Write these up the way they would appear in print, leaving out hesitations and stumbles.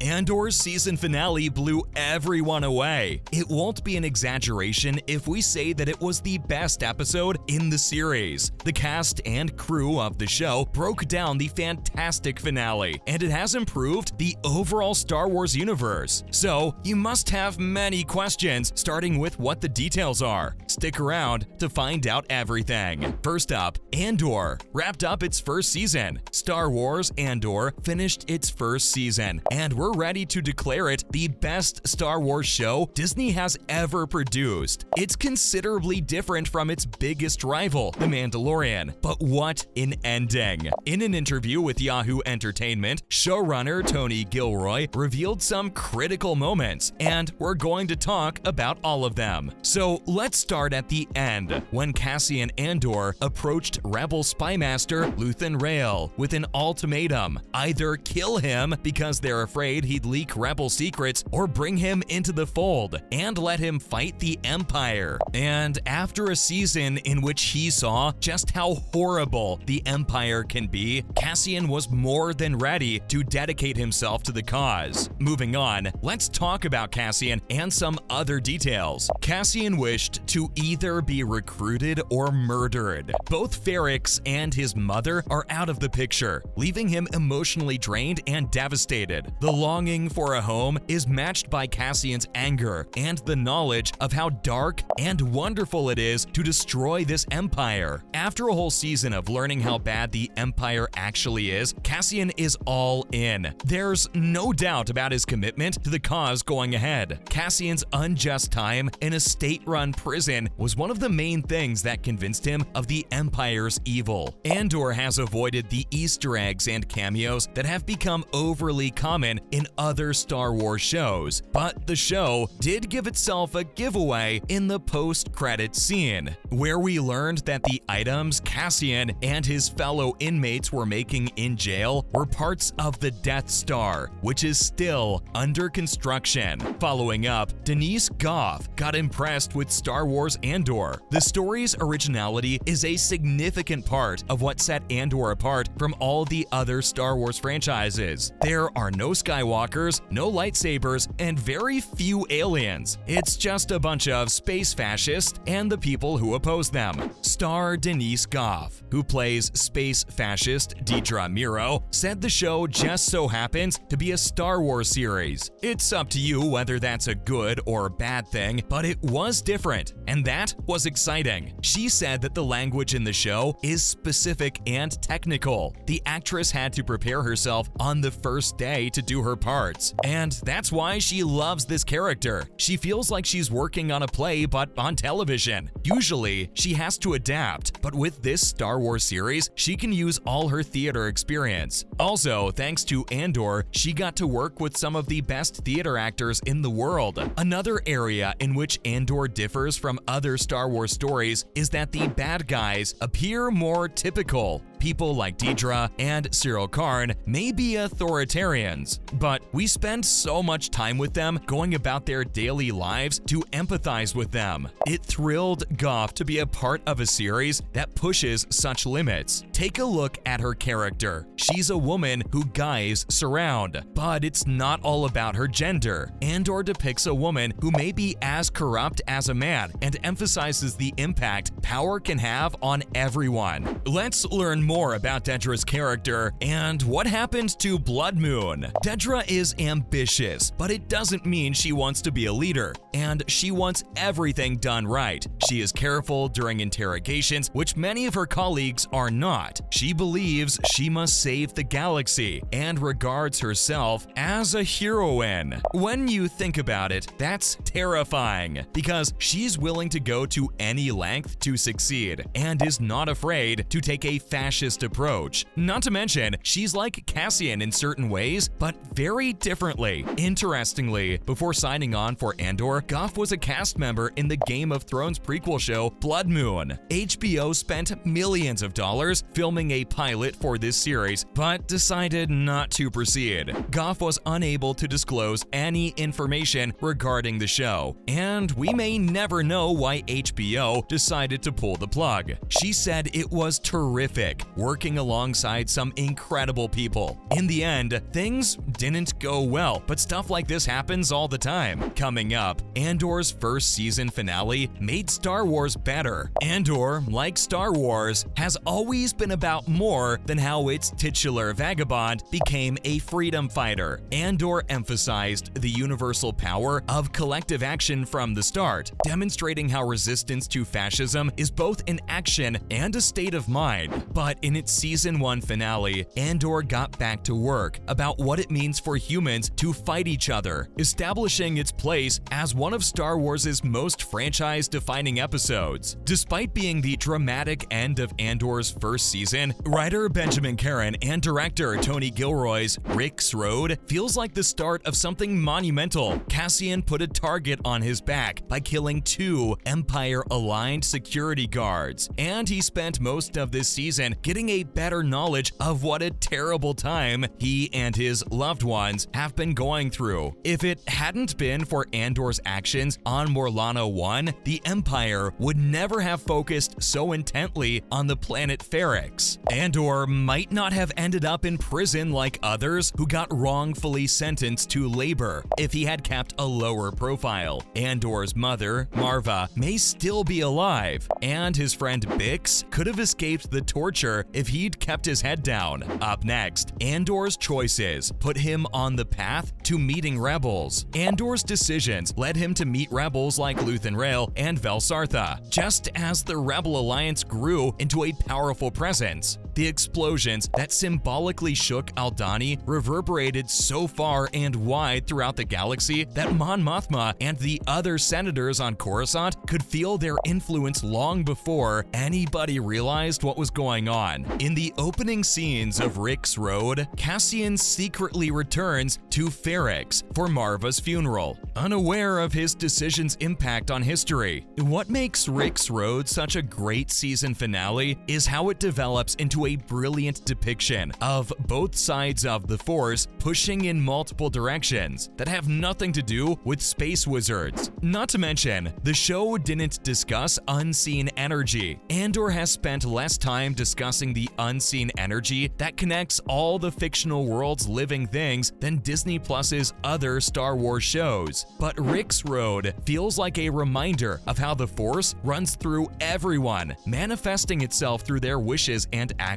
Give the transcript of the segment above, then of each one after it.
Andor's season finale blew everyone away. It won't be an exaggeration if we say that it was the best episode in the series. The cast and crew of the show broke down the fantastic finale, and it has improved the overall Star Wars universe. So, you must have many questions, starting with what the details are. Stick around to find out everything. First up, Andor wrapped up its first season. Star Wars Andor finished its first season, and we're ready to declare it the best Star Wars show Disney has ever produced. It's considerably different from its biggest rival, The Mandalorian, but what an ending. In an interview with Yahoo Entertainment, showrunner Tony Gilroy revealed some critical moments, and we're going to talk about all of them. So let's start at the end, when Cassian Andor approached Rebel spy master Luthen Rael with an ultimatum: either kill him because they're afraid he'd leak Rebel secrets, or bring him into the fold and let him fight the Empire. And after a season in which he saw just how horrible the Empire can be, Cassian was more than ready to dedicate himself to the cause. Moving on, let's talk about Cassian and some other details. Cassian wished to either be recruited or murdered. Both Ferrix and his mother are out of the picture, leaving him emotionally drained and devastated. The longing for a home is matched by Cassian's anger and the knowledge of how dark and wonderful it is to destroy this empire. After a whole season of learning how bad the Empire actually is, Cassian is all in. There's no doubt about his commitment to the cause going ahead. Cassian's unjust time in a state-run prison was one of the main things that convinced him of the Empire's evil. Andor has avoided the Easter eggs and cameos that have become overly common in other Star Wars shows, but the show did give itself a giveaway in the post-credits scene, where we learned that the items Cassian and his fellow inmates were making in jail were parts of the Death Star, which is still under construction. Following up, Denise Goff got impressed with Star Wars Andor. The story's originality is a significant part of what set Andor apart from all the other Star Wars franchises. There are no Skywalkers, no lightsabers, and very few aliens. It's just a bunch of space fascists and the people who oppose them. Star Denise Goff, who plays space fascist Deidre Miro, said the show just so happens to be a Star Wars series. It's up to you whether that's a good or bad thing, but it was different, and that was exciting. She said that the language in the show is specific and technical. The actress had to prepare herself on the first day to do her parts, and that's why she loves this character. She feels like she's working on a play but on television. Usually, she has to adapt, but with this Star Wars series, she can use all her theater experience. Also, thanks to Andor, she got to work with some of the best theater actors in the world. Another area in which Andor differs from other Star Wars stories is that the bad guys appear more typical. People like Deidre and Cyril Karn may be authoritarians, but we spend so much time with them going about their daily lives to empathize with them. It thrilled Goff to be a part of a series that pushes such limits. Take a look at her character. She's a woman who guys surround, but it's not all about her gender. Andor depicts a woman who may be as corrupt as a man and emphasizes the impact power can have on everyone. Let's learn more about Dedra's character and what happened to Blood Moon. Dedra is ambitious, but it doesn't mean she wants to be a leader, and she wants everything done right. She is careful during interrogations, which many of her colleagues are not. She believes she must save the galaxy and regards herself as a heroine. When you think about it, that's terrifying, because she's willing to go to any length to succeed and is not afraid to take a fascist approach. Not to mention, she's like Cassian in certain ways, but very differently. Interestingly, before signing on for Andor, Goff was a cast member in the Game of Thrones prequel show Blood Moon. HBO spent millions of dollars filming a pilot for this series, but decided not to proceed. Goff was unable to disclose any information regarding the show, and we may never know why HBO decided to pull the plug. She said it was terrific, working alongside some incredible people. In the end, things didn't go well, but stuff like this happens all the time. Coming up, Andor's first season finale made Star Wars better. Andor, like Star Wars, has always been about more than how its titular vagabond became a freedom fighter. Andor emphasized the universal power of collective action from the start, demonstrating how resistance to fascism is both an action and a state of mind. But in its season 1 finale, Andor got back to work about what it means for humans to fight each other, establishing its place as one of Star Wars' most franchise-defining episodes. Despite being the dramatic end of Andor's first season, writer Benjamin Caron and director Tony Gilroy's Rick's Road feels like the start of something monumental. Cassian put a target on his back by killing 2 Empire-aligned security guards, and he spent most of this season getting a better knowledge of what a terrible time he and his loved ones have been going through. If it hadn't been for Andor's actions on Morlana 1, the Empire would never have focused so intently on the planet Ferrix. Andor might not have ended up in prison like others who got wrongfully sentenced to labor if he had kept a lower profile. Andor's mother, Marva, may still be alive, and his friend Bix could have escaped the torture if he'd kept his head down. Up next, Andor's choices put him on the path to meeting rebels. Andor's decisions led him to meet rebels like Luthen Rael and Velsartha, just as the Rebel Alliance grew into a powerful presence. The explosions that symbolically shook Aldhani reverberated so far and wide throughout the galaxy that Mon Mothma and the other senators on Coruscant could feel their influence long before anybody realized what was going on. In the opening scenes of Rick's Road, Cassian secretly returns to Ferrix for Marva's funeral, unaware of his decision's impact on history. What makes Rick's Road such a great season finale is how it develops into a brilliant depiction of both sides of the Force pushing in multiple directions that have nothing to do with space wizards. Not to mention, the show didn't discuss unseen energy. Andor has spent less time discussing the unseen energy that connects all the fictional world's living things than Disney Plus's other Star Wars shows. But Rick's Road feels like a reminder of how the Force runs through everyone, manifesting itself through their wishes and actions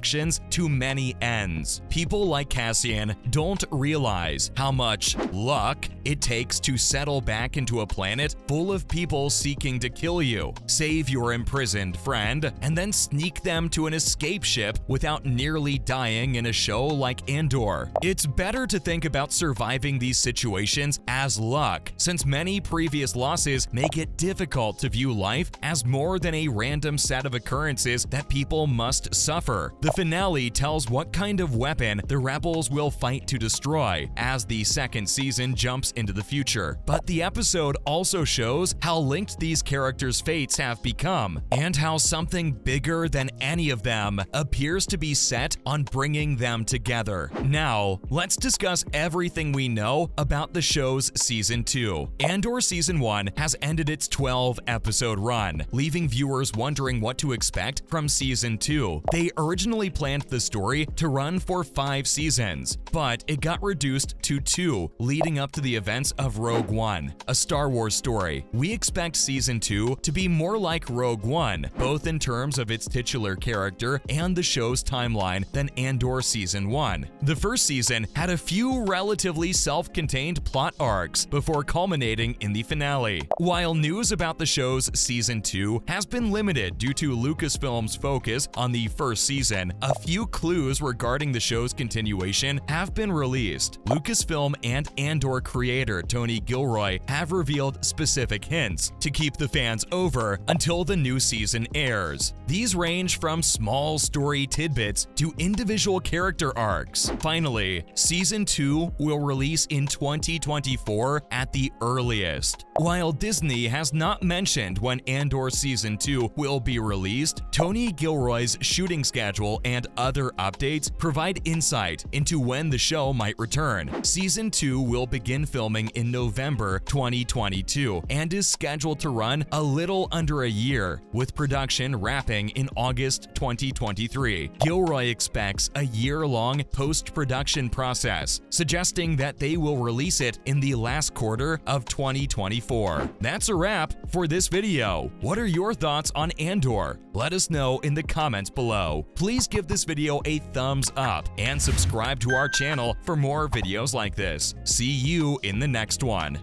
to many ends. People like Cassian don't realize how much luck it takes to settle back into a planet full of people seeking to kill you, save your imprisoned friend, and then sneak them to an escape ship without nearly dying in a show like Andor. It's better to think about surviving these situations as luck, since many previous losses make it difficult to view life as more than a random set of occurrences that people must suffer. The finale tells what kind of weapon the rebels will fight to destroy as the second season jumps into the future. But the episode also shows how linked these characters' fates have become, and how something bigger than any of them appears to be set on bringing them together. Now, let's discuss everything we know about the show's Season 2. Andor Season 1 has ended its 12-episode run, leaving viewers wondering what to expect from Season 2. They originally planned the story to run for 5 seasons, but it got reduced to 2 leading up to the events of Rogue One, a Star Wars story. We expect Season 2 to be more like Rogue One, both in terms of its titular character and the show's timeline, than Andor Season 1. The first season had a few relatively self-contained plot arcs before culminating in the finale. While news about the show's Season 2 has been limited due to Lucasfilm's focus on the first season, a few clues regarding the show's continuation have been released. Lucasfilm and Andor creator Tony Gilroy have revealed specific hints to keep the fans over until the new season airs. These range from small story tidbits to individual character arcs. Finally, Season 2 will release in 2024 at the earliest. While Disney has not mentioned when Andor Season 2 will be released, Tony Gilroy's shooting schedule and other updates provide insight into when the show might return. Season 2 will begin filming in November 2022 and is scheduled to run a little under a year, with production wrapping in August 2023. Gilroy expects a year-long post-production process, suggesting that they will release it in the last quarter of 2024. That's a wrap for this video. What are your thoughts on Andor? Let us know in the comments below. Please give this video a thumbs up and subscribe to our channel for more videos like this. See you in the next one.